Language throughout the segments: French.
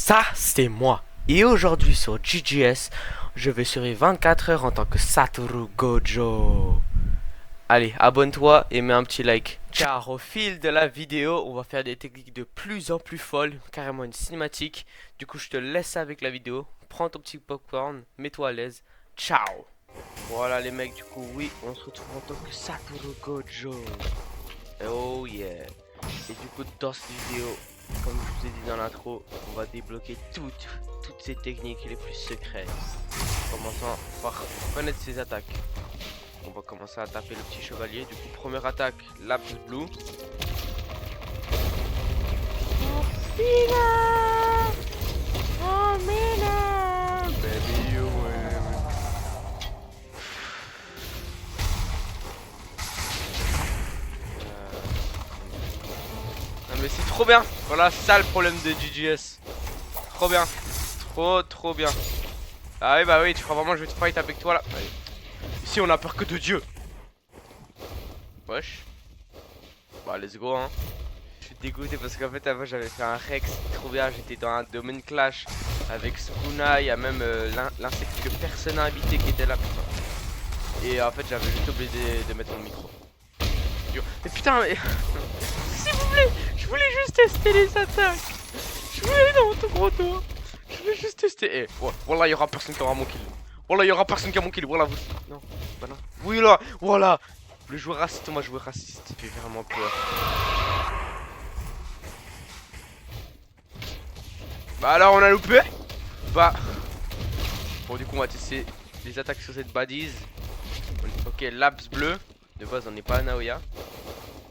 Ça, c'est moi. Et aujourd'hui sur GGS, je vais survivre 24 heures en tant que Satoru Gojo. Allez, abonne-toi et mets un petit like. Car au fil de la vidéo, on va faire des techniques de plus en plus folles, carrément une cinématique. Du coup, je te laisse avec la vidéo. Prends ton petit popcorn, mets-toi à l'aise. Ciao. Voilà les mecs, du coup, oui, on se retrouve en tant que Satoru Gojo. Oh yeah. Et du coup, dans cette vidéo, comme je vous ai dit dans l'intro, on va débloquer toutes ces techniques les plus secrètes. Commençant par connaître ses attaques. On va commencer à taper le petit chevalier. Du coup, première attaque, Lapis Blue. Baby, you win. Non mais c'est trop bien. Voilà, c'est ça le problème de GGS. Trop bien. Trop bien. Ah oui, bah oui, tu crois vraiment que je vais te fight avec toi là? Allez. Ici on a peur que de Dieu. Wesh. Bah let's go hein. Je suis dégoûté parce qu'en fait avant j'avais fait un Rex trop bien. J'étais dans un domaine clash avec Sukuna. Il y a même l'insecte que personne n'a habité qui était là, putain. Et en fait j'avais juste oublié de mettre mon micro. Mais putain mais... S'il vous plaît, je voulais juste tester les attaques. Je voulais dans ton gros dos. Je voulais juste tester. Eh, voilà, il y aura personne qui aura mon kill. Voilà, il y aura personne qui a mon kill. Voilà, vous. Non, bah non. Oui, là, voilà. Le joueur raciste, moi, joueur raciste. Ça fait vraiment peur. Bah, alors, on a loupé. Bah. Bon, du coup, on va tester les attaques sur cette badise. Ok, laps bleu. De base, on n'est pas à Naoya.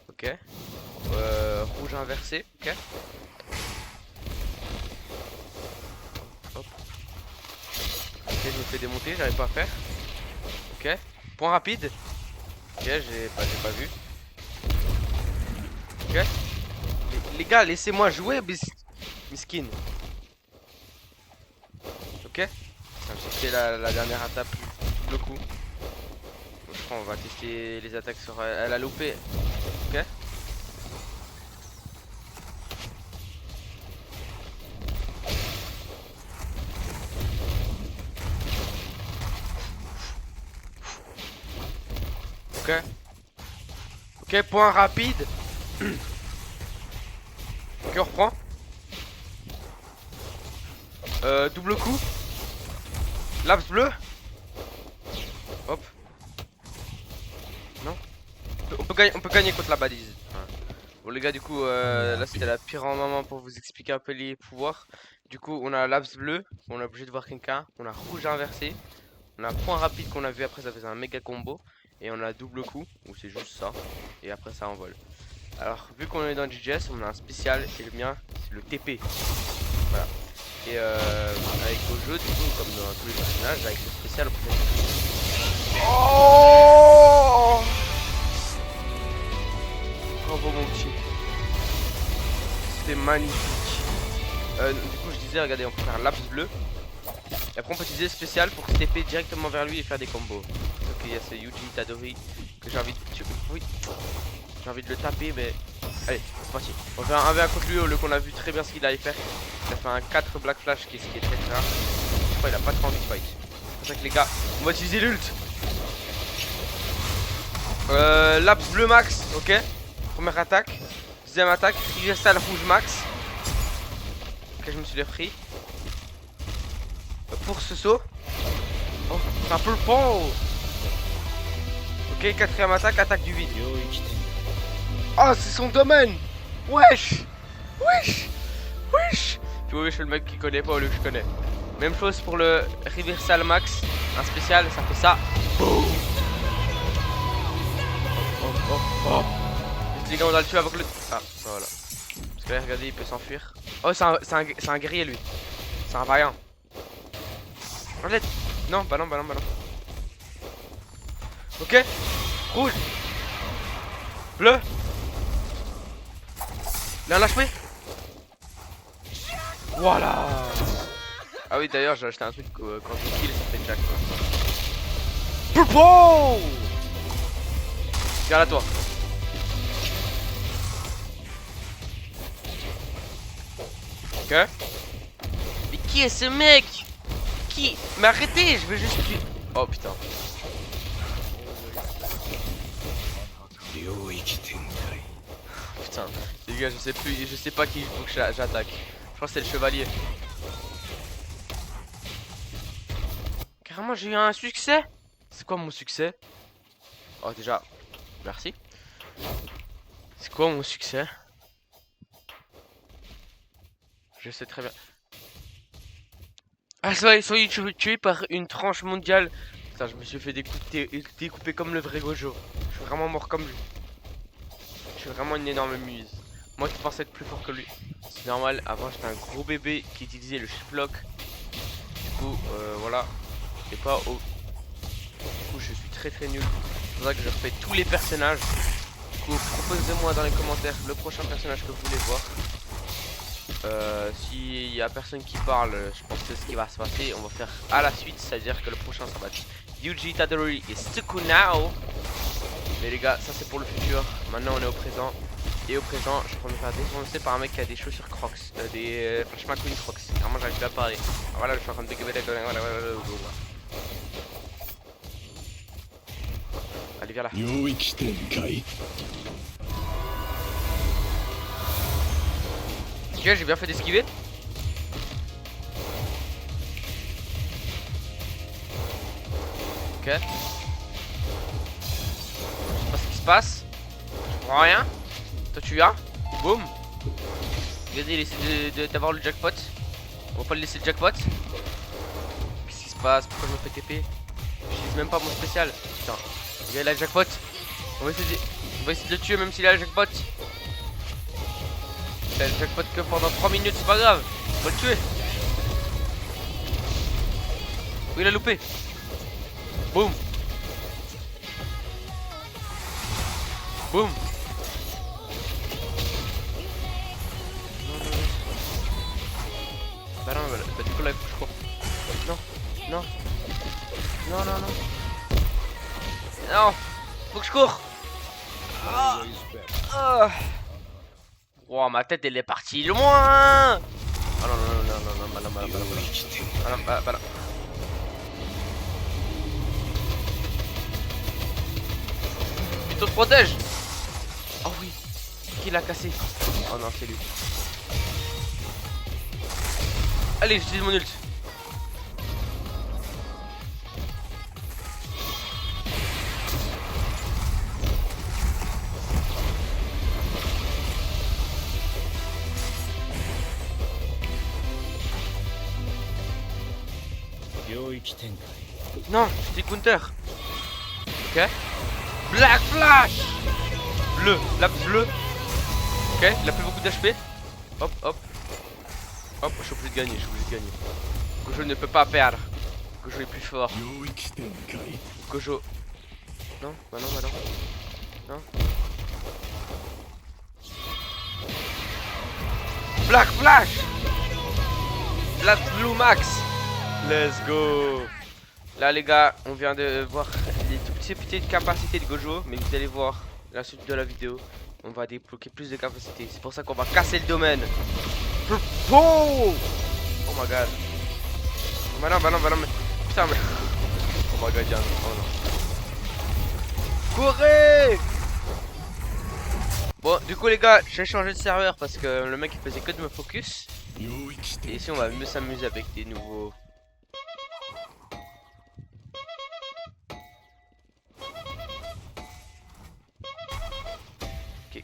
Ok. Rouge inversé. Ok. Hop. Ok, je me fais démonter, j'arrive pas à faire. Ok. Point rapide. Ok, j'ai pas vu. Ok. Les gars, laissez-moi jouer, miskin. Ok. C'était la dernière étape, le coup. Donc, je crois on va tester les attaques sur... Elle a loupé. Ok. Ok. Ok, point rapide. Ok, on reprend. Double coup. Laps bleu. Hop. Non. On peut gagner contre la balise. Ouais. Bon les gars, du coup, là c'était la pire en moment pour vous expliquer un peu les pouvoirs. Du coup, on a laps bleu. On est obligé de voir quelqu'un. On a rouge inversé. On a point rapide qu'on a vu après, ça faisait un méga combo. Et on a double coup, où c'est juste ça. Et après ça envole. Alors, vu qu'on est dans GGS, on a un spécial. Et le mien, c'est le TP. Voilà. Et avec vos jeux, du coup, comme dans tous les personnages, avec le spécial, on peut... Oh, bravo mon petit. C'était magnifique. Du coup, je disais, regardez, on peut faire un laps bleu. Et après, on peut utiliser le spécial pour se TP directement vers lui et faire des combos. Ok, il y a ce Yuji Itadori que j'ai envie de... Oui. J'ai envie de le taper, mais... Allez, c'est parti. On va faire un 1v1 contre lui au lieu qu'on a vu très bien ce qu'il allait faire. Il a fait un 4 Black Flash, ce qui est très rare. Je crois qu'il a pas trop envie de fight. C'est pour ça que les gars, on va utiliser l'ult. Laps bleu max, ok. Première attaque. Deuxième attaque, universal rouge max. Ok, je me suis pris. Pour ce saut. Oh, c'est un peu le pont. Ok, quatrième attaque, attaque du vide. Oh, c'est son domaine. Wesh. Wesh. Wesh. Tu vois, je suis le mec qui connaît pas au lieu que je connais. Même chose pour le reversal max. Un spécial, ça fait ça. Boum. Oh. Les gars, on doit le tuer avec le... Ah, voilà. Parce que là, regardez, il peut s'enfuir. Oh, c'est un guerrier, lui. C'est un vaillant. Arrête. Non, bah non. Ok. Rouge. Bleu. Là, lâche-moi. Voilà. Ah oui, d'ailleurs, j'ai acheté un truc quand je kill, ça fait Jack. Purple. Regarde à toi. Ok. Qui est ce mec? Qui? Mais arrêtez, je veux juste tuer. Oh putain. Putain, les gars, je sais plus, je sais pas qui il faut que j'attaque. Je crois que c'est le chevalier. Carrément, j'ai eu un succès. C'est quoi mon succès? Oh, déjà, merci. C'est quoi mon succès? Je sais très bien. Ah, ça va, ils sont tués par une tranche mondiale. Putain, je me suis fait découper comme le vrai Gojo. Je suis vraiment mort comme lui. Je suis vraiment une énorme muse. Moi qui pensais être plus fort que lui. C'est normal, avant j'étais un gros bébé qui utilisait le shiplock. Du coup, voilà. Et pas au... Du coup, je suis très nul. C'est pour ça que je refais tous les personnages. Du coup, proposez-moi dans les commentaires le prochain personnage que vous voulez voir. S'il y a personne qui parle, je pense que ce qui va se passer, on va faire à la suite. C'est-à-dire que le prochain, ça va être Yuji Itadori et Sukunao. Mais les gars, ça c'est pour le futur. Maintenant, on est au présent. Et au présent, je peux me faire défoncer par un mec qui a des chaussures Crocs. Des Flash McQueen Crocs. Vraiment, j'arrive pas à parler. Ah, voilà, je suis en train de dégueuler. Allez, vers la fin. Ok, j'ai bien fait d'esquiver. Ok. Je sais pas ce qui se passe. Je comprends rien. Toi tu as. Boum. Regardez, il essaie d'avoir le jackpot. On va pas le laisser le jackpot. Qu'est-ce qui se passe? Pourquoi je me fais TP? J'utilise même pas mon spécial. Putain. Il a le jackpot. On va essayer de le tuer même s'il a le jackpot. Il a le jackpot que pendant 3 minutes, c'est pas grave. On va le tuer. Oui, il a loupé. Boum. Boum. Bah non, bah du coup là il faut que je cours. Non, non. Non, non, non. Non, faut que je cours. Ah. Ah. Wow, ma tête elle est partie loin. Ah non, non, non, non, non, non, non, non, non, non, non. Plutôt se protège. Oh oui, qui l'a cassé? Oh non, c'est lui. Allez, j'utilise mon ult. Non, c'était counter. Ok. Black Flash. Bleu, la bleue. Ok, il a plus beaucoup d'HP. Hop, hop. Hop, je suis obligé de gagner, Gojo ne peut pas perdre. Gojo est plus fort. Gojo. Non, bah non, bah non. Non. Black Flash. Black Blue Max. Let's go. Là les gars, on vient de voir les tout petites capacités de Gojo. Mais vous allez voir la suite de la vidéo. On va débloquer plus de capacités. C'est pour ça qu'on va casser le domaine. Oh my god. Bah non, bah non, bah non, mais... Putain, mais... Oh my god, Yann. Oh non. Courez. Bon, du coup les gars, j'ai changé de serveur parce que le mec il faisait que de me focus. Et ici on va mieux s'amuser avec des nouveaux...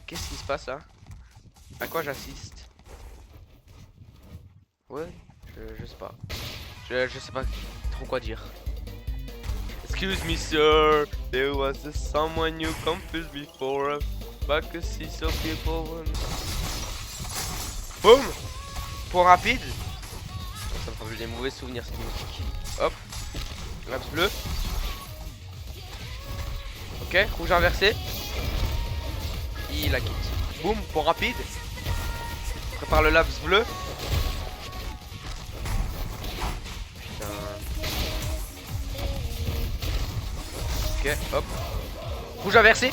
Qu'est-ce qui se passe là? À quoi j'assiste? Ouais, je sais pas. Je sais pas trop quoi dire. Excuse me sir, there was someone you confused before. Back a six of people. Boum! Point rapide. Ça me rappelle des mauvais souvenirs cette musique. Hop. Laps bleu. Ok, rouge inversé. Il la quitte. Boum, point rapide. Prépare le laps bleu. Ok, hop. Rouge inversé.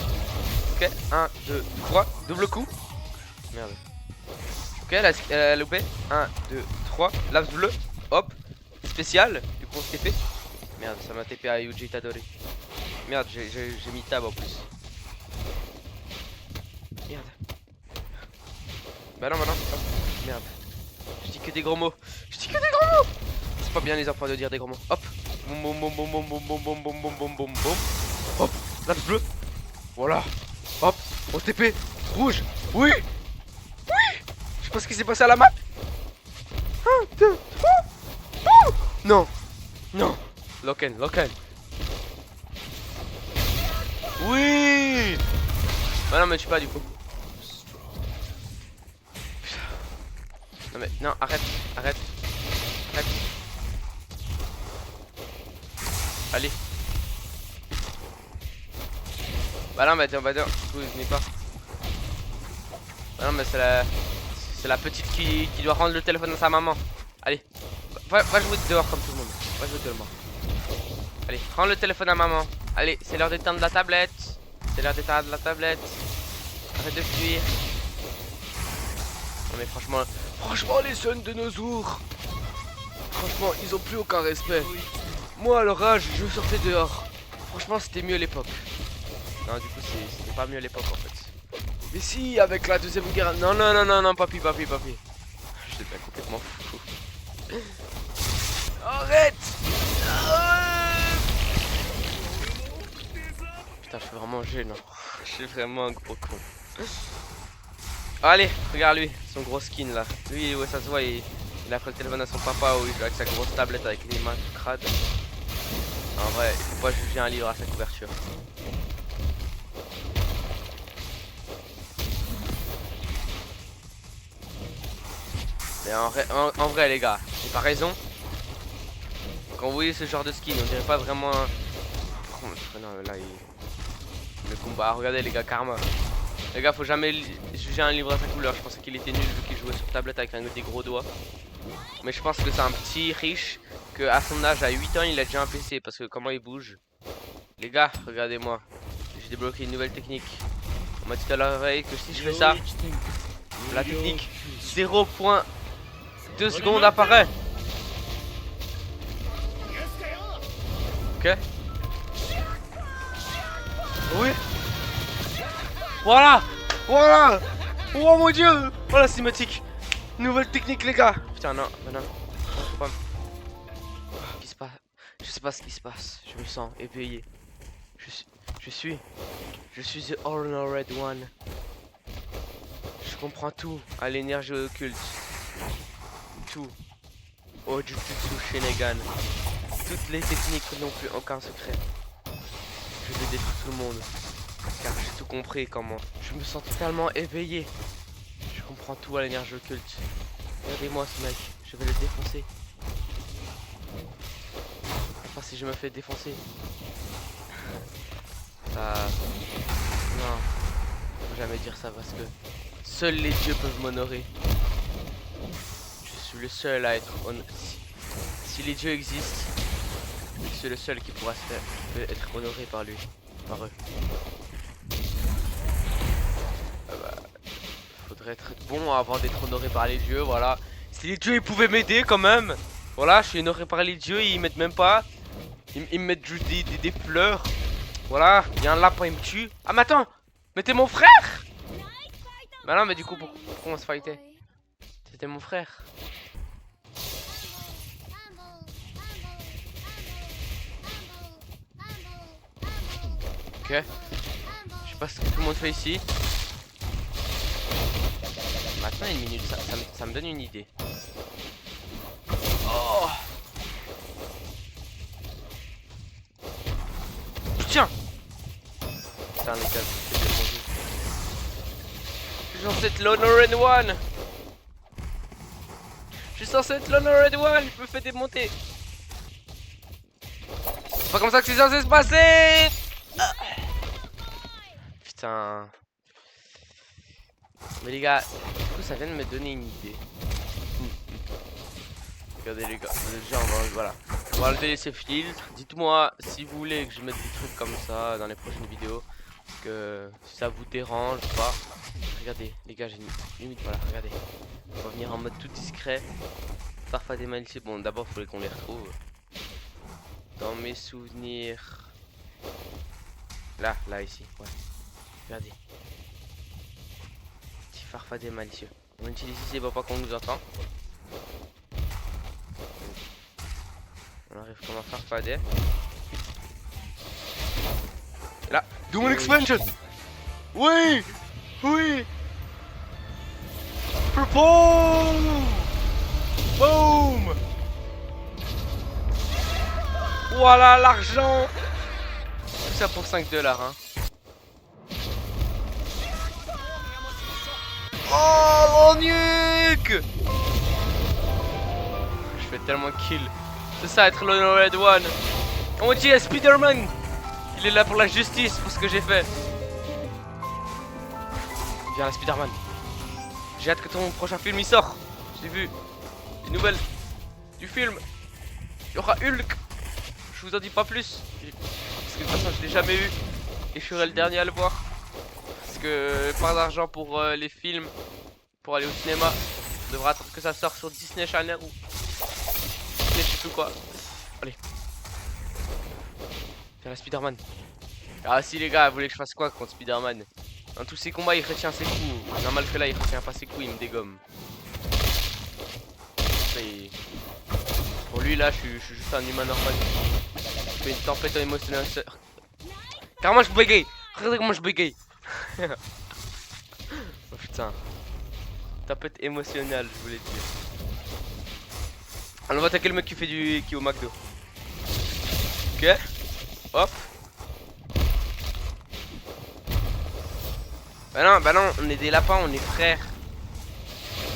Ok, 1, 2, 3. Double coup. Merde. Ok, elle a loupé. 1, 2, crois. Laps bleu. Hop. Spécial. Du coup on se TP. Merde, ça m'a TP à Yuji Itadori. Merde, j'ai mis tab en plus. Merde. Bah non, hop. Merde. Je dis que des gros mots. Je dis que des gros mots. C'est pas bien les enfants de dire des gros mots. Hop. Boum boum boum boum boum boum boum boum boum boum boum boum. Hop. Laps bleu. Voilà. Hop. On TP. Rouge. Oui. Oui. Je sais pas ce qui s'est passé à la map. 1, 2, 3. Non. Non. Loken. Oui. Bah non mais je sais pas du coup. Non mais non, arrête. Allez. Bah non mais attends, du coup je n'ai pas. Bah non mais c'est la petite qui doit rendre le téléphone à sa maman. Allez. Va jouer dehors comme tout le monde. Va jouer dehors. Allez, rends le téléphone à maman. Allez, c'est l'heure d'éteindre la tablette. Arrête de fuir. Non mais franchement les jeunes de nos jours. Franchement, ils ont plus aucun respect. Moi à leur âge, je sortais dehors. Franchement, c'était mieux l'époque. Non, du coup, c'était pas mieux l'époque en fait. Mais si, avec la deuxième guerre. Non, papi. Je deviens complètement fou. Arrête. Putain, je suis vraiment gênant. Je suis vraiment un gros con. Allez, regarde lui, son gros skin là. Lui, ouais, ça se voit, il a pris le téléphone à son papa où il joue avec sa grosse tablette avec les mains tout crades. En vrai, il faut pas juger un livre à sa couverture. Mais en vrai les gars, j'ai pas raison. Quand vous voyez ce genre de skin, on dirait pas vraiment un... Non, là, le combat, regardez les gars, Karma. Les gars, faut jamais juger un livre à sa couleur. Je pensais qu'il était nul vu qu'il jouait sur tablette avec des gros doigts. Mais je pense que c'est un petit riche que à son âge, à 8 ans, il a déjà un PC parce que comment il bouge. Les gars, regardez-moi. J'ai débloqué une nouvelle technique. On m'a dit à l'oreille que si je fais ça, la technique 0.2 secondes apparaît. Ok. Oui. Voilà. Oh mon dieu. Voilà cinématique. Nouvelle technique les gars. Putain non. Qu'est-ce qui se passe? Je sais pas ce qui se passe. Je me sens éveillé. Je suis The Honored One. Je comprends tout à l'énergie occulte. Tout. Au Jutsu Shinnegan. Toutes les techniques n'ont plus aucun secret. Je vais détruire tout le monde. Car j'ai tout compris comment. Je me sens totalement éveillé. Je comprends tout à l'énergie occulte. Regardez-moi ce mec. Je vais le défoncer. Enfin si je me fais défoncer. Ça... Non. Faut jamais dire ça parce que seuls les dieux peuvent m'honorer. Je suis le seul à être honoré. Si les dieux existent, je suis le seul qui pourra être honoré par lui. Par eux. Faudrait être bon avant d'être honoré par les dieux, voilà. Si les dieux ils pouvaient m'aider quand même. Voilà, je suis honoré par les dieux, ils m'aident même pas. Ils me mettent juste des fleurs. Voilà, il y a un lapin, il me tue. Ah mais attends, mais t'es mon frère. Bah non mais du coup pourquoi on se fightait? C'était mon frère. Ok. Je sais pas ce que tout le monde fait ici. Maintenant une minute, ça me donne une idée. Oh. Putain. Putain les gars, c'est bien mangé. Je suis censé être l'Honored One. Je suis censé être l'Honored One, je me fais démonter. C'est pas comme ça que c'est censé se passer. Putain. Mais les gars, du coup ça vient de me donner une idée. Regardez les gars, déjà on va enlever ces filtres. Dites-moi si vous voulez que je mette des trucs comme ça dans les prochaines vidéos. Que si ça vous dérange ou pas. Regardez les gars, j'ai une limite, voilà, regardez. On va venir en mode tout discret. Farfadet malicieux. Bon, d'abord, il faudrait qu'on les retrouve. Dans mes souvenirs. Là, ici. Ouais. Regardez. Petit Farfadet malicieux. On utilise ici pour pas qu'on nous entend. On arrive comme un Farfadet. Là, Doom Expansion. Oui. Oui. Boom. Boom. Voilà l'argent. Tout ça pour 5 $, hein. Oh, mon nuque. Je fais tellement kill. C'est ça être le Red One. On dit Spider-Man. Il est là pour la justice, pour ce que j'ai fait. Viens là, Spider-Man. J'ai hâte que ton prochain film y sort. J'ai vu les nouvelles du film. Il y aura Hulk. Je vous en dis pas plus. Parce que de toute façon, je l'ai jamais eu. Et je serai le dernier à le voir. Parce que pas d'argent pour les films. Pour aller au cinéma. On devra attendre que ça sorte sur Disney Channel ou Disney, je sais plus quoi. Allez. Viens là, Spider-Man. Ah si les gars, vous voulez que je fasse quoi contre Spider-Man? Dans tous ces combats il retient ses coups. Normal que là il retient pas ses coups, il me dégomme. Et... Pour lui là je suis juste un humain normal. Je fais une tempête émotionnelle. Carrément je bégaye. Regardez comment je bégaye. Oh putain. Tempête émotionnelle je voulais dire. Alors on va attaquer le mec qui fait qui est au McDo. Ok. Hop. Bah non, on est des lapins, on est frères.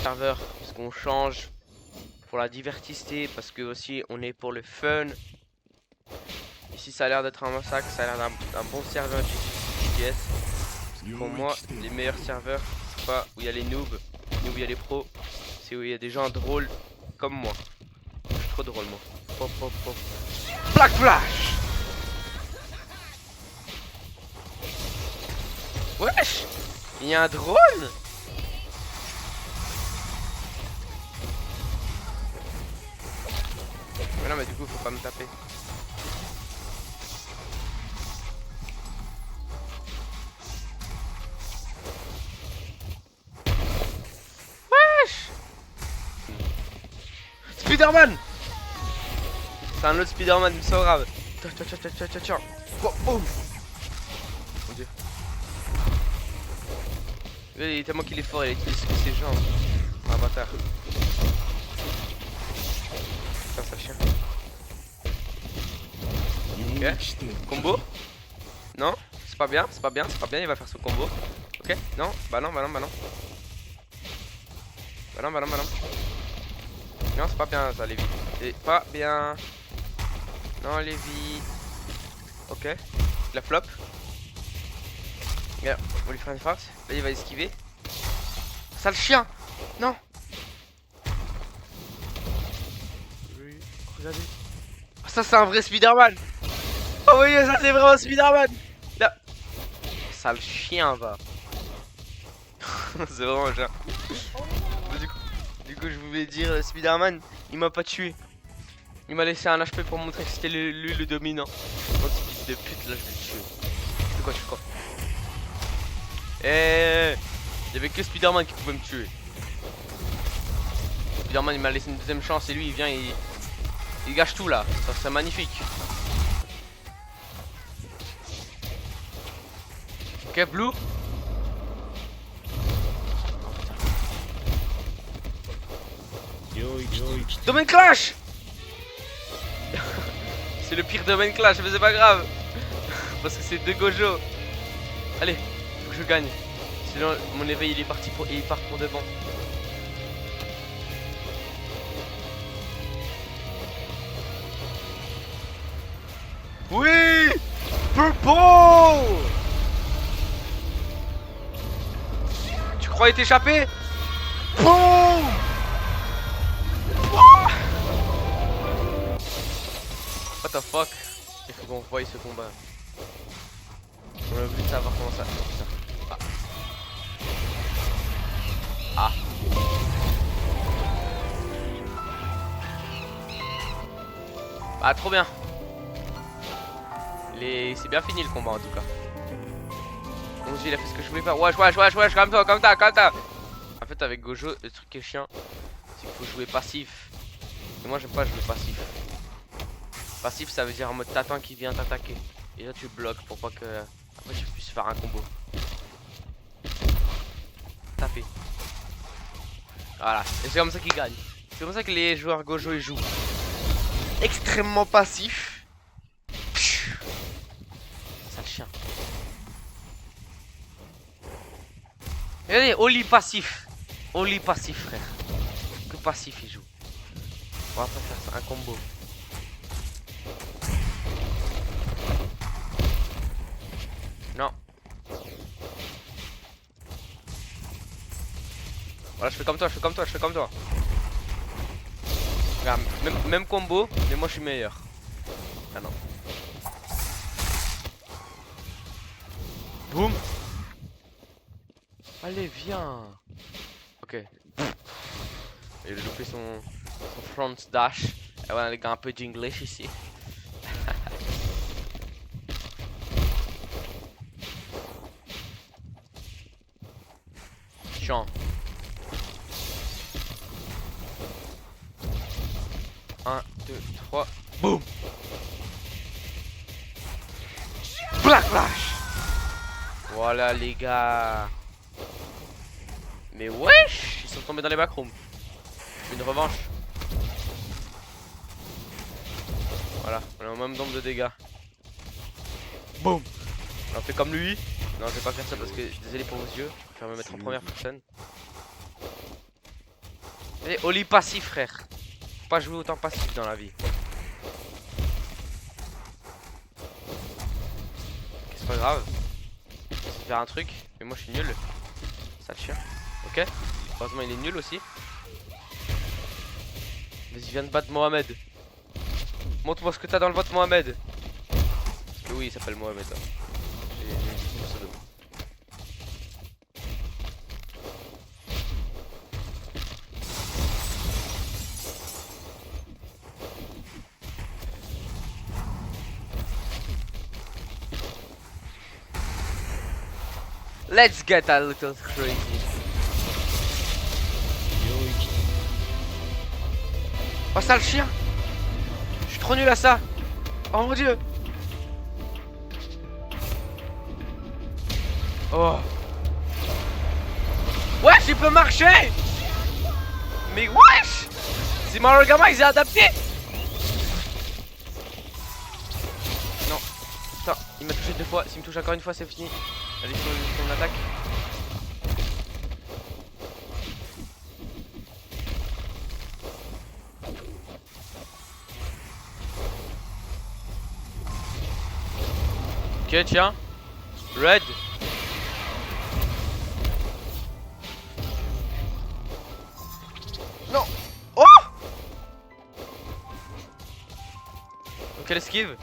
Serveur, parce qu'on change pour la diversité, parce que aussi on est pour le fun. Ici ça a l'air d'être un massacre, ça a l'air d'un bon serveur GS. Parce que pour moi, les meilleurs serveurs, c'est pas où il y a les noobs, ni où il y a les pros, c'est où il y a des gens drôles comme moi. Je suis trop drôle moi. Pop pop pop. Black Flash. Wesh. Il y a un drone. Mais non mais du coup faut pas me taper. Wesh. Spider-Man. C'est un autre Spider-Man, c'est pas grave. Tiens. Oh. Mon dieu. Il est tellement qu'il est fort, il utilise ses jambes. Un bâtard. Putain, ça chien. Ok. Combo. Non, c'est pas bien, il va faire son combo. Ok, non, bah non. Bah non. Non, c'est pas bien ça, Lévi. C'est pas bien. Non, Lévi. Ok, la flop. Regarde, on va lui faire une farce. Là, il va esquiver. Sale chien. Non. Regardez. Oh, ça, c'est un vrai Spider-Man. Oh oui, ça, c'est vraiment Spider-Man. Là. Sale chien, va. C'est vraiment genre. Du coup, je voulais dire, Spider-Man, il m'a pas tué. Il m'a laissé un HP pour montrer que c'était lui le dominant. Oh, fils de pute, là, je vais le tuer. Tu fais quoi? Eh, il y avait que Spider-Man qui pouvait me tuer. Spider-Man il m'a laissé une deuxième chance et lui il vient il gâche tout là. Ça serait magnifique. Ok, Blue. Domaine Clash. C'est le pire Domaine Clash mais c'est pas grave. Parce que c'est deux Gojo. Allez, faut que je gagne. Sinon mon éveil il part pour de bon. Oui, Purple. Tu croyais t'échapper? Boum. What the fuck? Il faut qu'on voie ce combat. On a voulu savoir comment ça. Putain. Ah. Ah, trop bien. C'est bien fini le combat en tout cas. Mon dieu, il a fait ce que je voulais faire. Wesh, calme-toi, calme-toi. En fait, avec Gojo, le truc qui est chiant, c'est qu'il faut jouer passif. Et moi, j'aime pas jouer passif. Passif, ça veut dire en mode t'attends qu'il vient t'attaquer. Et là, tu bloques pour pas que après tu puisses faire un combo. Taper. Voilà, et c'est comme ça qu'il gagne. C'est comme ça que les joueurs Gojo ils jouent. Extrêmement passif. Sale chien. Regardez, Oli passif. Oli passif, frère. Que passif il joue. On va pas faire ça, un combo. Non. Voilà, je fais comme toi. Regarde, même combo, mais moi je suis meilleur. Ah non. Boum. Allez, viens. Ok. Il a loupé son front dash. Et voilà les gars, un peu d'English ici. Chiant. 1, 2, 3, boum. Black Flash. Voilà les gars. Mais wesh, ils sont tombés dans les backrooms. Une revanche. Voilà, on est au même nombre de dégâts. Boum. On fait comme lui. Non, je vais pas faire ça parce que désolé pour vos yeux. Je préfère me mettre en première personne. Et Oli passif, frère. Faut pas jouer autant passif dans la vie. C'est pas grave. Je vais faire un truc, mais moi je suis nul. Sale chien. Ok. Heureusement il est nul aussi. Vas-y, viens de battre Mohamed. Montre-moi ce que t'as dans le vote, Mohamed. Parce que oui, il s'appelle Mohamed. Hein. J'ai dit son pseudo. Let's get a little crazy. Oh, ça le chien. Je suis trop nul à ça. Oh mon dieu. Oh. Wesh, il peut marcher. Mais wesh. C'est Mario Gamma, ils ont adapté. Non. Putain, il m'a touché 2 fois. S'il me touche encore une fois, c'est fini. Allez, son attaque. Ok, tiens. Red. Non. Oh. Ok, l'esquive.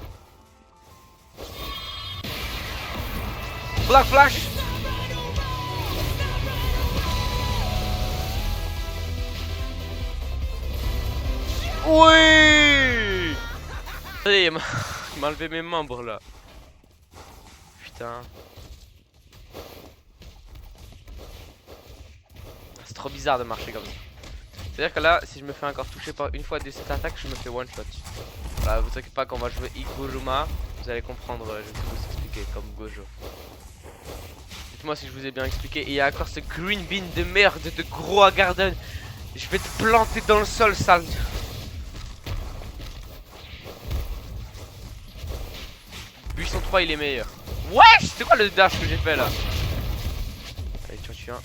Black Flash. Oui. Allez, il m'a enlevé mes membres là. Putain. C'est trop bizarre de marcher comme ça. C'est-à-dire que là, si je me fais encore toucher par une fois de cette attaque, je me fais one shot. Voilà, vous inquiétez pas, quand on va jouer Iguruma, vous allez comprendre, je vais vous expliquer comme Gojo. Dites-moi si je vous ai bien expliqué. Et il y a encore ce green bean de merde de gros garden. Je vais te planter dans le sol, sale. Buisson 3, il est meilleur. Wesh, c'est quoi le dash que j'ai fait là? Allez, tu un.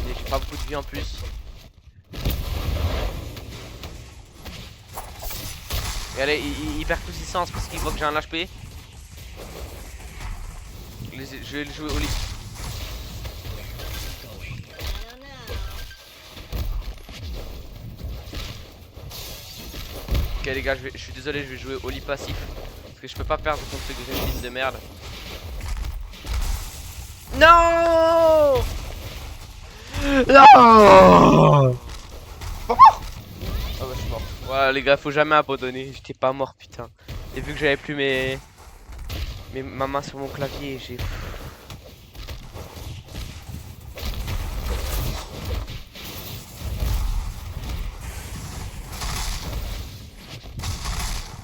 J'ai pas beaucoup de vie en plus. Et allez, il perd tous ses sens parce qu'il voit que j'ai un HP. Je vais le jouer au lit. Ok les gars, je suis désolé, je vais jouer au lit passif. Parce que je peux pas perdre contre ce gremlin de merde. Non. Non. les gars, faut jamais abandonner. J'étais pas mort, putain. Et vu que j'avais plus ma main sur mon clavier, j'ai...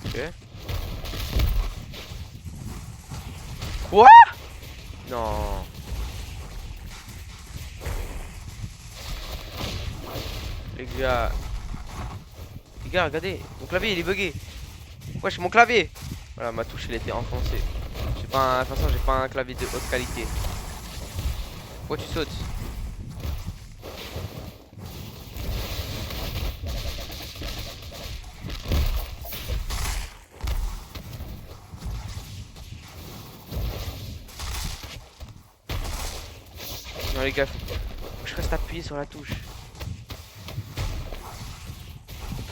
Ok. Quoi? Non. Les gars, regardez, mon clavier il est bugué. Wesh, mon clavier. Voilà, ma touche elle était enfoncée. J'ai pas de toute façon, j'ai pas un clavier de haute qualité. Pourquoi tu sautes? Non les gars, faut que je reste appuyé sur la touche.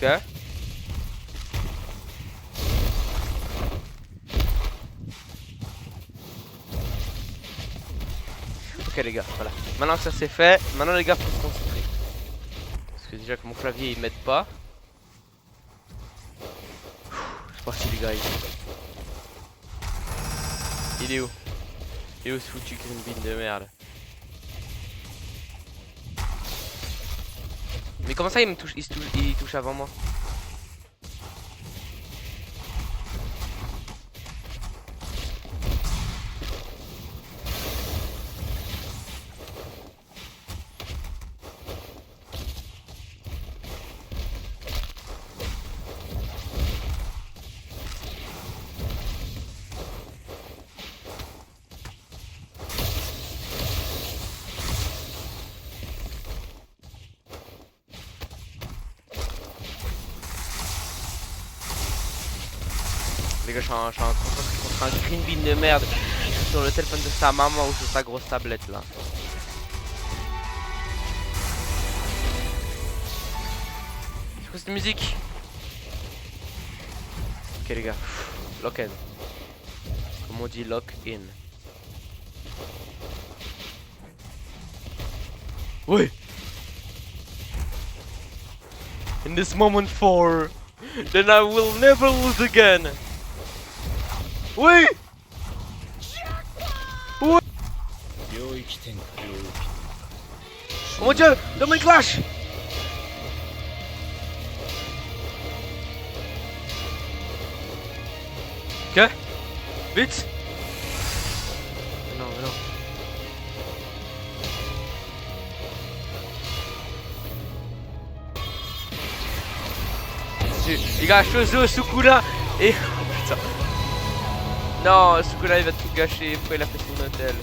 Ok. Ok les gars, voilà. Maintenant que ça c'est fait, maintenant les gars faut se concentrer. Parce que déjà que mon clavier il m'aide pas. C'est parti les gars. Il est où? Il est où ce foutu green bean de merde? Mais comment ça il me touche, il touche avant moi? Les gars, je suis en contre un green bean de merde sur le téléphone de sa maman ou sur sa grosse tablette là. C'est quoi cette musique? Ok les gars, lock in. Comme on dit lock in. Oui. In this moment for, then I will never lose again. Oui. Oui. Oh mon dieu, Dominic Clash. Ok. Vite. Non, non. Les gars, Shozo, Sukuna et... Putain. Non, Sukuna il va tout gâcher. Pourquoi il a fait son hôtel?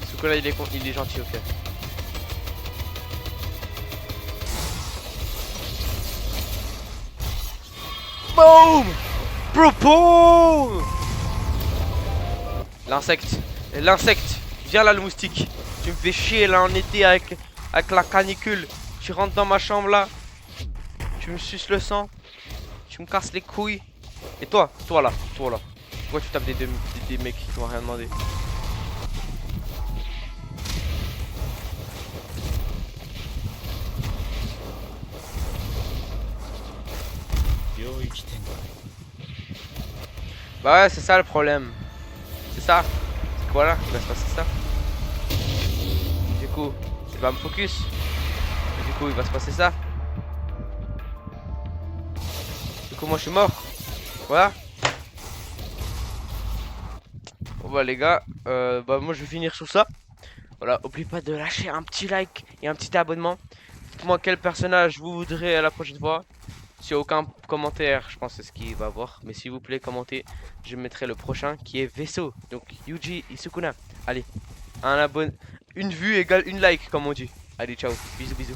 Sukuna il est gentil, ok. Boom! Bro, boom! L'insecte, viens là le moustique. Tu me fais chier là en été avec la canicule. Tu rentres dans ma chambre là. Tu me suces le sang. Tu me casses les couilles. Et toi là. Pourquoi tu tapes des mecs qui t'ont rien demandé? Bah ouais, c'est ça le problème. C'est ça. C'est quoi là? Il va se passer ça. Du coup, il va me focus. Et du coup, il va se passer ça. Du coup, moi je suis mort. Voilà. Bon bah les gars, bah moi je vais finir sur ça. Voilà, n'oubliez pas de lâcher un petit like et un petit abonnement. Dites-moi quel personnage vous voudrez à la prochaine fois. S'il n'y a aucun commentaire, je pense que c'est ce qu'il va avoir. Mais s'il vous plaît, commentez. Je mettrai le prochain qui est Vaisseau. Donc Yuji Isukuna. Allez, une vue égale une like comme on dit. Allez, ciao. Bisous, bisous.